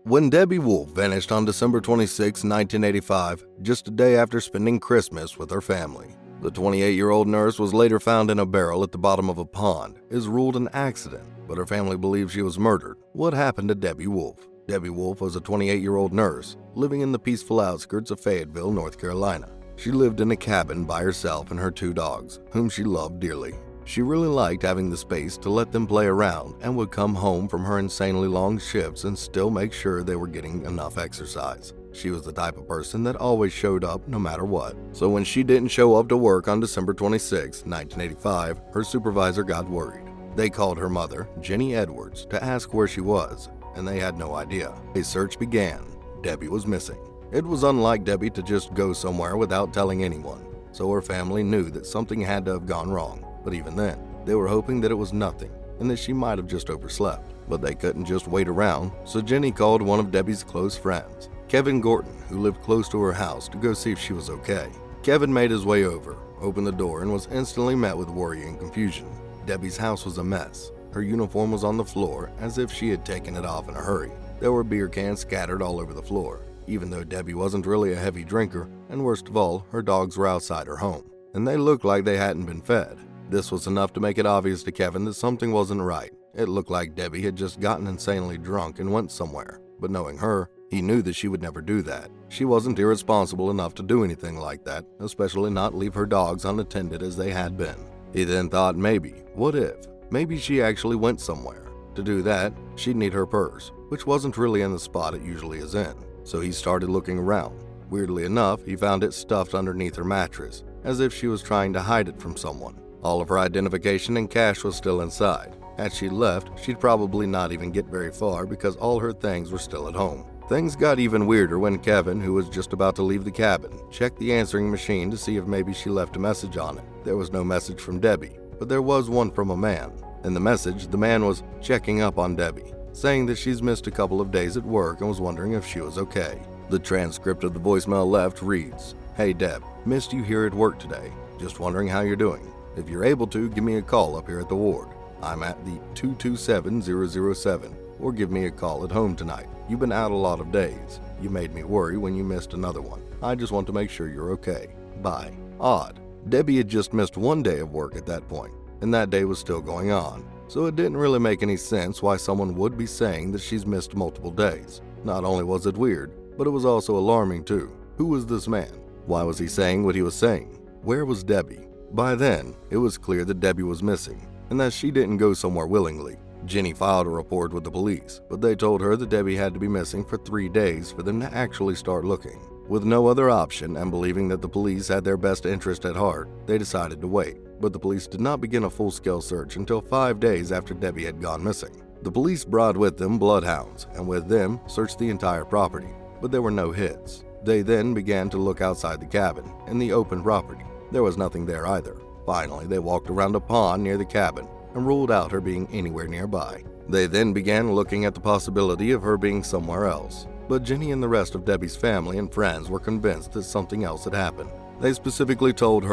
When Debbie Wolfe vanished on December 26, 1985, just a day after spending Christmas with her family. The 28-year-old nurse was later found in a barrel at the bottom of a pond, is ruled an accident, but her family believes she was murdered. What happened to Debbie Wolfe? Debbie Wolfe was a 28-year-old nurse living in the peaceful outskirts of Fayetteville, North Carolina. She lived in a cabin by herself and her 2 dogs, whom she loved dearly. She really liked having the space to let them play around and would come home from her insanely long shifts and still make sure they were getting enough exercise. She was the type of person that always showed up no matter what. So when she didn't show up to work on December 26, 1985, her supervisor got worried. They called her mother, Jenny Edwards, to ask where she was, and they had no idea. A search began. Debbie was missing. It was unlike Debbie to just go somewhere without telling anyone, so her family knew that something had to have gone wrong. But even then, they were hoping that it was nothing and that she might have just overslept. But they couldn't just wait around, so Jenny called one of Debbie's close friends, Kevin Gorton, who lived close to her house, to go see if she was okay. Kevin made his way over, opened the door, and was instantly met with worry and confusion. Debbie's house was a mess. Her uniform was on the floor as if she had taken it off in a hurry. There were beer cans scattered all over the floor, even though Debbie wasn't really a heavy drinker, and worst of all, her dogs were outside her home, and they looked like they hadn't been fed. This was enough to make it obvious to Kevin that something wasn't right. It looked like Debbie had just gotten insanely drunk and went somewhere, but knowing her, he knew that she would never do that. She wasn't irresponsible enough to do anything like that, especially not leave her dogs unattended as they had been. He then thought what if? Maybe she actually went somewhere. To do that, she'd need her purse, which wasn't really in the spot it usually is in. So he started looking around. Weirdly enough, he found it stuffed underneath her mattress, as if she was trying to hide it from someone. All of her identification and cash was still inside. Had she left, she'd probably not even get very far because all her things were still at home. Things got even weirder when Kevin, who was just about to leave the cabin, checked the answering machine to see if maybe she left a message on it. There was no message from Debbie, but there was one from a man. In the message, the man was checking up on Debbie, saying that she's missed a couple of days at work and was wondering if she was okay. The transcript of the voicemail left reads, "Hey Deb, missed you here at work today. Just wondering how you're doing. If you're able to, give me a call up here at the ward. I'm at the 227007, or give me a call at home tonight. You've been out a lot of days. You made me worry when you missed another one. I just want to make sure you're okay. Bye." Odd. Debbie had just missed 1 day of work at that point, and that day was still going on. So it didn't really make any sense why someone would be saying that she's missed multiple days. Not only was it weird, but it was also alarming too. Who was this man? Why was he saying what he was saying? Where was Debbie? By then, it was clear that Debbie was missing, and that she didn't go somewhere willingly. Jenny filed a report with the police, but they told her that Debbie had to be missing for 3 days for them to actually start looking. With no other option and believing that the police had their best interest at heart, they decided to wait. But the police did not begin a full-scale search until 5 days after Debbie had gone missing. The police brought with them bloodhounds, and with them searched the entire property, but there were no hits. They then began to look outside the cabin and the open property. There was nothing there either. Finally, they walked around a pond near the cabin and ruled out her being anywhere nearby. They then began looking at the possibility of her being somewhere else. But Jenny and the rest of Debbie's family and friends were convinced that something else had happened. They specifically told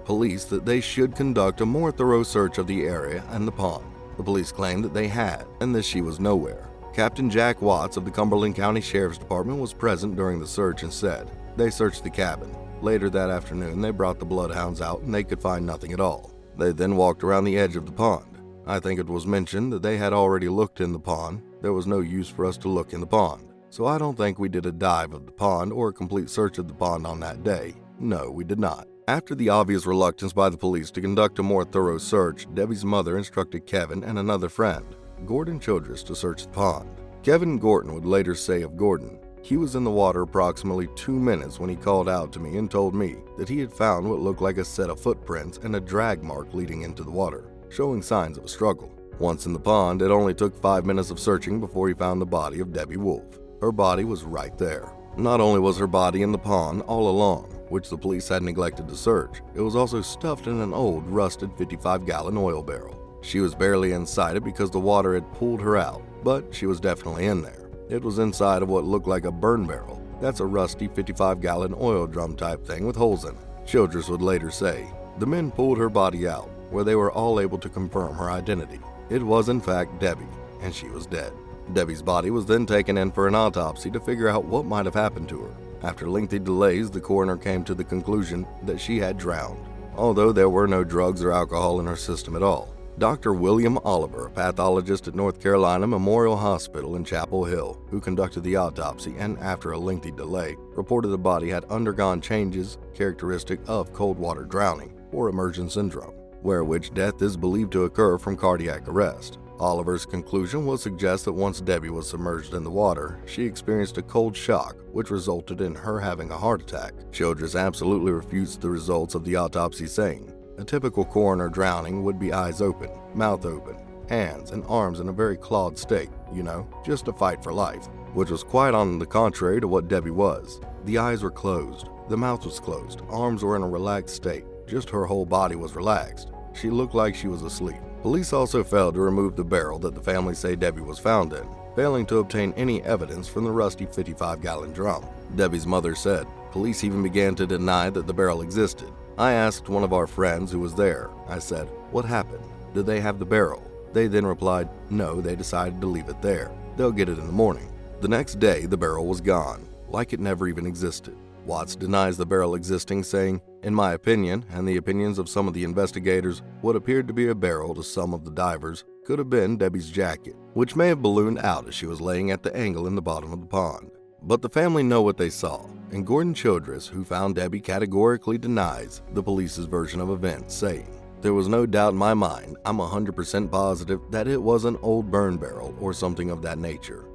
police that they should conduct a more thorough search of the area and the pond. The police claimed that they had, and that she was nowhere. Captain Jack Watts of the Cumberland County Sheriff's Department was present during the search and said they searched the cabin. Later that afternoon, they brought the bloodhounds out and they could find nothing at all. They then walked around the edge of the pond. I think it was mentioned that they had already looked in the pond. There was no use for us to look in the pond. So I don't think we did a dive of the pond or a complete search of the pond on that day. No, we did not. After the obvious reluctance by the police to conduct a more thorough search, Debbie's mother instructed Kevin and another friend, Gorton Childress, to search the pond. Kevin Gorton would later say of Gorton, "He was in the water approximately 2 minutes when he called out to me and told me that he had found what looked like a set of footprints and a drag mark leading into the water, showing signs of a struggle. Once in the pond, it only took 5 minutes of searching before he found the body of Debbie Wolfe. Her body was right there. Not only was her body in the pond all along, which the police had neglected to search, it was also stuffed in an old, rusted 55-gallon oil barrel. She was barely inside it because the water had pulled her out, but she was definitely in there. It was inside of what looked like a burn barrel. That's a rusty 55-gallon oil drum type thing with holes in it." Childress would later say, "The men pulled her body out, where they were all able to confirm her identity. It was in fact Debbie, and she was dead." Debbie's body was then taken in for an autopsy to figure out what might have happened to her. After lengthy delays, the coroner came to the conclusion that she had drowned, although there were no drugs or alcohol in her system at all. Dr. William Oliver, a pathologist at North Carolina Memorial Hospital in Chapel Hill, who conducted the autopsy and, after a lengthy delay, reported the body had undergone changes characteristic of cold water drowning, or immersion syndrome, where which death is believed to occur from cardiac arrest. Oliver's conclusion would suggest that once Debbie was submerged in the water, she experienced a cold shock, which resulted in her having a heart attack. Childress absolutely refutes the results of the autopsy, saying, "A typical coroner drowning would be eyes open, mouth open, hands and arms in a very clawed state, just a fight for life," which was quite on the contrary to what Debbie was. The eyes were closed, the mouth was closed, arms were in a relaxed state, just her whole body was relaxed. She looked like she was asleep. Police also failed to remove the barrel that the family say Debbie was found in, failing to obtain any evidence from the rusty 55-gallon drum. Debbie's mother said, "Police even began to deny that the barrel existed. I asked one of our friends who was there. I said, 'What happened? Did they have the barrel?' They then replied, 'No, they decided to leave it there. They'll get it in the morning.' The next day, the barrel was gone, like it never even existed." Watts denies the barrel existing, saying, "In my opinion, and the opinions of some of the investigators, what appeared to be a barrel to some of the divers could have been Debbie's jacket, which may have ballooned out as she was laying at the angle in the bottom of the pond." But the family know what they saw, and Gorton Childress, who found Debbie, categorically denies the police's version of events, saying, "There was no doubt in my mind. I'm 100% positive that it was an old burn barrel or something of that nature.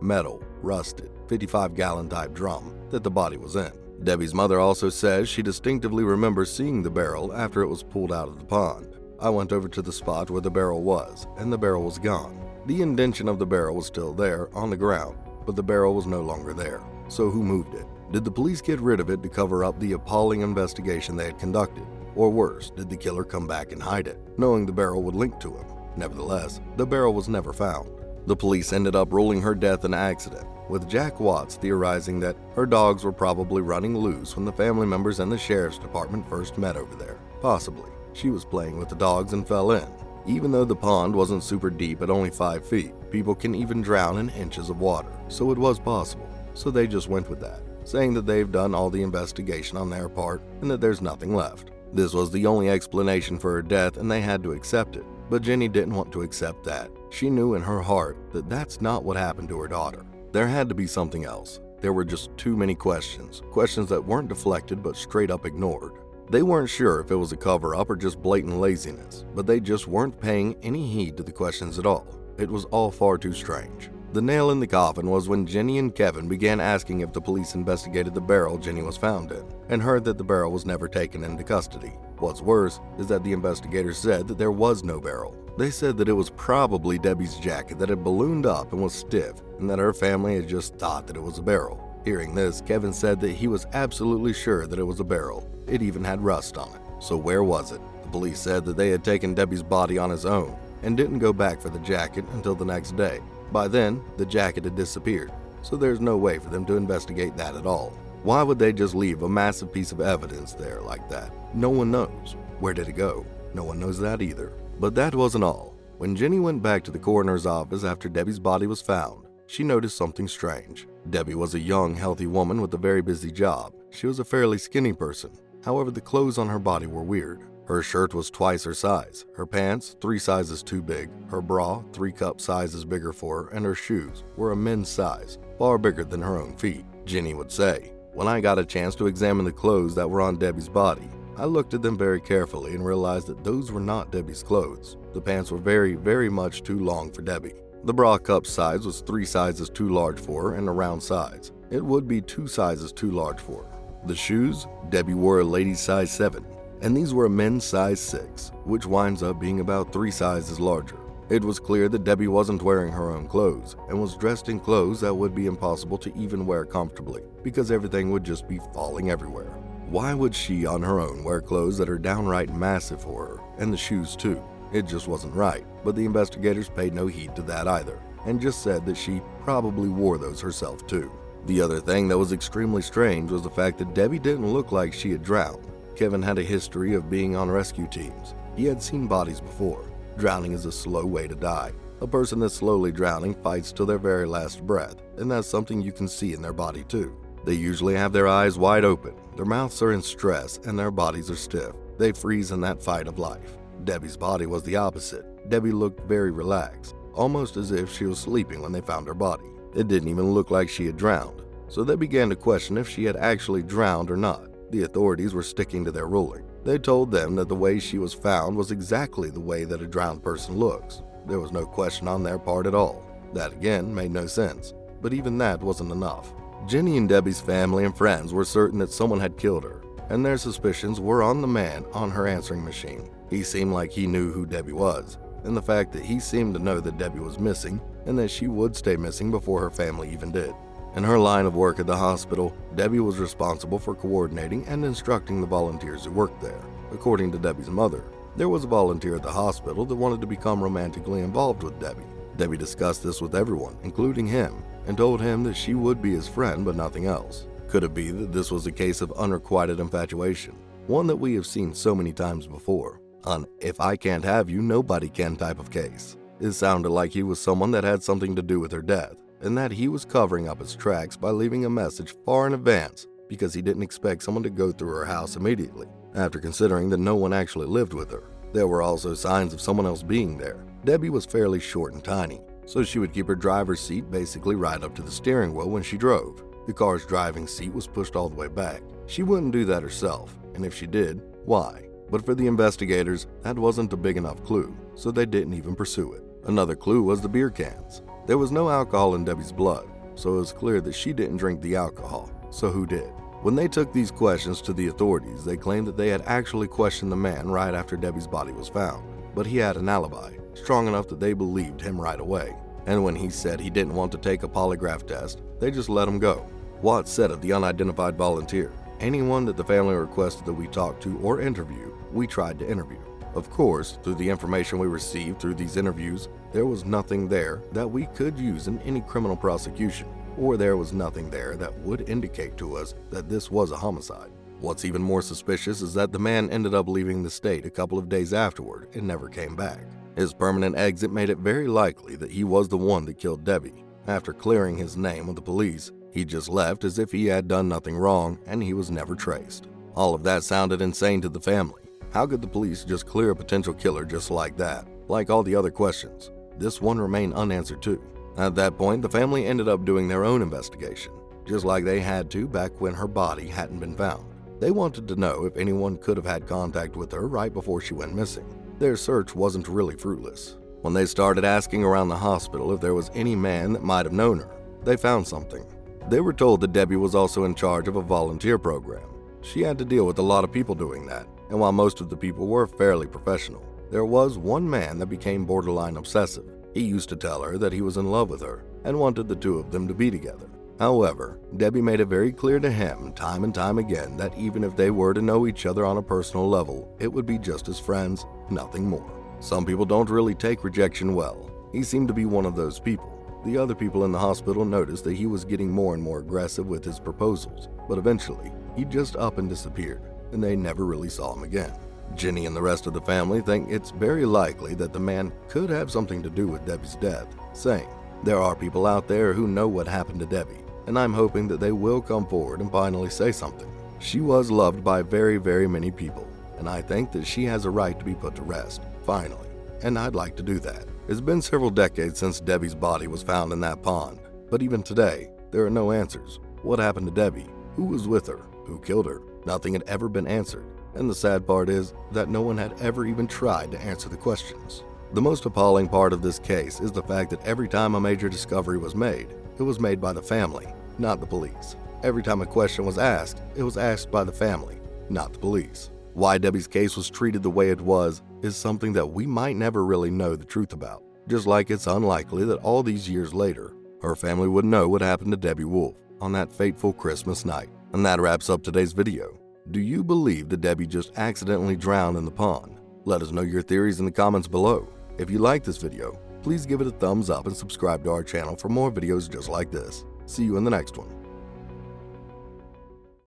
Metal, rusted, 55-gallon type drum that the body was in." Debbie's mother also says she distinctively remembers seeing the barrel after it was pulled out of the pond. "I went over to the spot where the barrel was, and the barrel was gone. The indentation of the barrel was still there on the ground, but the barrel was no longer there. So who moved it? Did the police get rid of it to cover up the appalling investigation they had conducted? Or worse, did the killer come back and hide it, knowing the barrel would link to him? Nevertheless, the barrel was never found. The police ended up ruling her death an accident, with Jack Watts theorizing that her dogs were probably running loose when the family members and the sheriff's department first met over there. Possibly, she was playing with the dogs and fell in. Even though the pond wasn't super deep at only 5 feet, people can even drown in inches of water, so it was possible. So they just went with that, saying that they've done all the investigation on their part and that there's nothing left. This was the only explanation for her death and they had to accept it. But Jenny didn't want to accept that. She knew in her heart that that's not what happened to her daughter. There had to be something else. There were just too many questions that weren't deflected but straight up ignored. They weren't sure if it was a cover-up or just blatant laziness, but they just weren't paying any heed to the questions at all. It was all far too strange. The nail in the coffin was when Jenny and Kevin began asking if the police investigated the barrel Jenny was found in, and heard that the barrel was never taken into custody. What's worse is that the investigators said that there was no barrel. They said that it was probably Debbie's jacket that had ballooned up and was stiff, and that her family had just thought that it was a barrel. Hearing this, Kevin said that he was absolutely sure that it was a barrel. It even had rust on it. So where was it? The police said that they had taken Debbie's body on his own and didn't go back for the jacket until the next day. By then, the jacket had disappeared, so there's no way for them to investigate that at all. Why would they just leave a massive piece of evidence there like that? No one knows. Where did it go? No one knows that either. But that wasn't all. When Jenny went back to the coroner's office after Debbie's body was found, she noticed something strange. Debbie was a young, healthy woman with a very busy job. She was a fairly skinny person. However, the clothes on her body were weird. Her shirt was twice her size, her pants 3 sizes too big, her bra 3 cup sizes bigger for her, and her shoes were a men's size, far bigger than her own feet. Jenny would say, "When I got a chance to examine the clothes that were on Debbie's body, I looked at them very carefully and realized that those were not Debbie's clothes. The pants were very, very much too long for Debbie. The bra cup size was 3 sizes too large for her and a round size. It would be 2 sizes too large for her. The shoes, Debbie wore a ladies size 7, and these were a men's size 6, which winds up being about 3 sizes larger. It was clear that Debbie wasn't wearing her own clothes and was dressed in clothes that would be impossible to even wear comfortably because everything would just be falling everywhere. Why would she on her own wear clothes that are downright massive for her, and the shoes too? It just wasn't right, but the investigators paid no heed to that either, and just said that she probably wore those herself too. The other thing that was extremely strange was the fact that Debbie didn't look like she had drowned. Kevin had a history of being on rescue teams. He had seen bodies before. Drowning is a slow way to die. A person that's slowly drowning fights till their very last breath, and that's something you can see in their body too. They usually have their eyes wide open, their mouths are in stress, and their bodies are stiff. They freeze in that fight of life. Debbie's body was the opposite. Debbie looked very relaxed, almost as if she was sleeping when they found her body. It didn't even look like she had drowned, so they began to question if she had actually drowned or not. The authorities were sticking to their ruling. They told them that the way she was found was exactly the way that a drowned person looks. There was no question on their part at all. That again made no sense, but even that wasn't enough. Jenny and Debbie's family and friends were certain that someone had killed her, and their suspicions were on the man on her answering machine. He seemed like he knew who Debbie was, and the fact that he seemed to know that Debbie was missing and that she would stay missing before her family even did. In her line of work at the hospital, Debbie was responsible for coordinating and instructing the volunteers who worked there. According to Debbie's mother, there was a volunteer at the hospital that wanted to become romantically involved with Debbie. Debbie discussed this with everyone, including him, and told him that she would be his friend but nothing else. Could it be that this was a case of unrequited infatuation, one that we have seen so many times before? An "if I can't have you, nobody can" type of case. It sounded like he was someone that had something to do with her death, and that he was covering up his tracks by leaving a message far in advance because he didn't expect someone to go through her house immediately, after considering that no one actually lived with her. There were also signs of someone else being there. Debbie was fairly short and tiny, so she would keep her driver's seat basically right up to the steering wheel when she drove. The car's driving seat was pushed all the way back. She wouldn't do that herself, and if she did, why? But for the investigators, that wasn't a big enough clue, so they didn't even pursue it. Another clue was the beer cans. There was no alcohol in Debbie's blood, so it was clear that she didn't drink the alcohol. So who did? When they took these questions to the authorities, they claimed that they had actually questioned the man right after Debbie's body was found, but he had an alibi, strong enough that they believed him right away. And when he said he didn't want to take a polygraph test, they just let him go. Watts said of the unidentified volunteer, "Anyone that the family requested that we talk to or interview, we tried to interview. Of course, through the information we received through these interviews, there was nothing there that we could use in any criminal prosecution, or there was nothing there that would indicate to us that this was a homicide." What's even more suspicious is that the man ended up leaving the state a couple of days afterward and never came back. His permanent exit made it very likely that he was the one that killed Debbie. After clearing his name with the police, he just left as if he had done nothing wrong and he was never traced. All of that sounded insane to the family. How could the police just clear a potential killer just like that? Like all the other questions, this one remained unanswered too. At that point, the family ended up doing their own investigation, just like they had to back when her body hadn't been found. They wanted to know if anyone could have had contact with her right before she went missing. Their search wasn't really fruitless. When they started asking around the hospital if there was any man that might have known her, they found something. They were told that Debbie was also in charge of a volunteer program. She had to deal with a lot of people doing that, and while most of the people were fairly professional, there was one man that became borderline obsessive. He used to tell her that he was in love with her and wanted the two of them to be together. However, Debbie made it very clear to him time and time again that even if they were to know each other on a personal level, it would be just as friends, nothing more. Some people don't really take rejection well. He seemed to be one of those people. The other people in the hospital noticed that he was getting more and more aggressive with his proposals, but eventually, he just up and disappeared, and they never really saw him again. Jenny and the rest of the family think it's very likely that the man could have something to do with Debbie's death, saying, "There are people out there who know what happened to Debbie, and I'm hoping that they will come forward and finally say something. She was loved by very, very many people, and I think that she has a right to be put to rest, finally, and I'd like to do that." It's been several decades since Debbie's body was found in that pond, but even today, there are no answers. What happened to Debbie? Who was with her? Who killed her? Nothing had ever been answered, and the sad part is that no one had ever even tried to answer the questions. The most appalling part of this case is the fact that every time a major discovery was made, it was made by the family, not the police. Every time a question was asked, it was asked by the family, not the police. Why Debbie's case was treated the way it was is something that we might never really know the truth about. Just like it's unlikely that all these years later, her family would know what happened to Debbie Wolfe on that fateful Christmas night. And that wraps up today's video. Do you believe that Debbie just accidentally drowned in the pond? Let us know your theories in the comments below. If you like this video, please give it a thumbs up and subscribe to our channel for more videos just like this. See you in the next one.